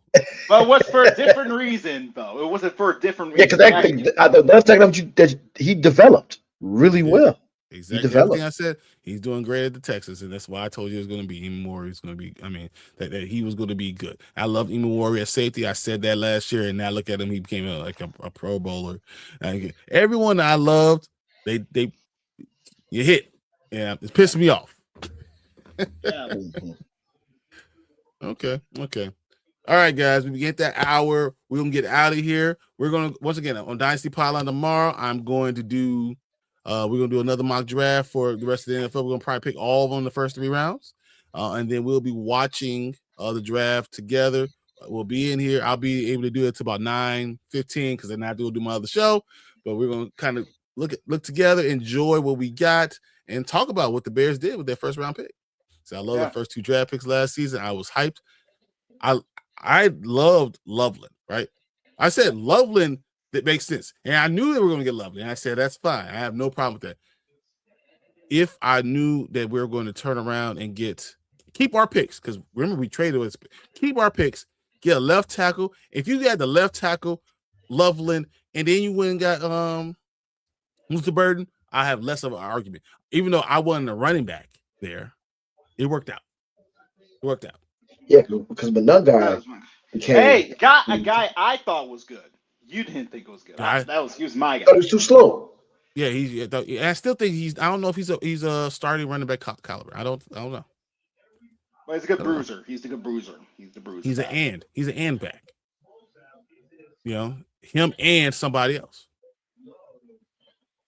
But it was for a different reason, though. It wasn't for a different reason. Yeah, because the left tackle that he developed really well. Exactly. Everything I said, he's doing great at the Texans, and that's why I told you it was going to be Imamori. It's going to be, that he was going to be good. I love Imamori at safety. I said that last year, and now look at him. He became a Pro Bowler. Everyone I loved, you hit. Yeah, it's pissing me off. Okay. All right, guys, we get that hour. We're gonna get out of here. We're gonna once again on Dynasty Pylon tomorrow. I'm going to do. We're gonna do another mock draft for the rest of the NFL. We're gonna probably pick all of them in the first 3 rounds, and then we'll be watching the draft together. We'll be in here. I'll be able to do it to about 9:15 because then I have to go do my other show. But we're gonna kind of look together, enjoy what we got, and talk about what the Bears did with their first round pick. So I love the first 2 draft picks last season. I was hyped. I loved Loveland, right? I said Loveland, that makes sense. And I knew they were going to get Loveland. And I said, that's fine. I have no problem with that. If I knew that we were going to turn around and keep our picks, because remember we traded with keep our picks, get a left tackle. If you got the left tackle, Loveland, and then you went and got Luther Burden, I have less of an argument. Even though I wasn't a running back there, it worked out. Yeah, because Monungai became a guy I thought was good. You didn't think it was good. He was my guy. He was too slow. Yeah, I still think I don't know if he's a starting running back caliber. I don't know. But he's a good bruiser. He's the good bruiser. He's the bruiser. He's an and back. You know, him and somebody else.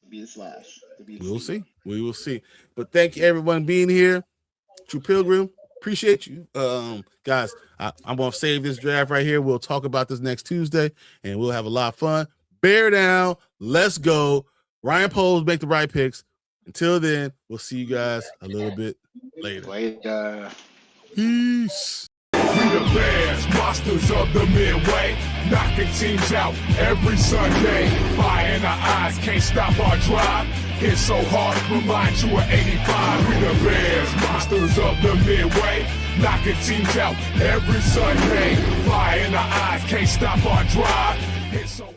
Be the slash. We'll see. We will see. But thank you everyone being here. True Pilgrim, appreciate you. Guys, I'm gonna save this draft right here. We'll talk about this next Tuesday and we'll have a lot of fun. Bear down, let's go. Ryan Poles make the right picks. Until then, we'll see you guys a little bit later. Peace. We the Bears, monsters of the Midway, knocking teams out every Sunday. Fire in our eyes, can't stop our drive. Hit so hard, remind you of 85. We the Bears, monsters of the Midway, knocking teams out every Sunday. Fire in our eyes, can't stop our drive. Hit so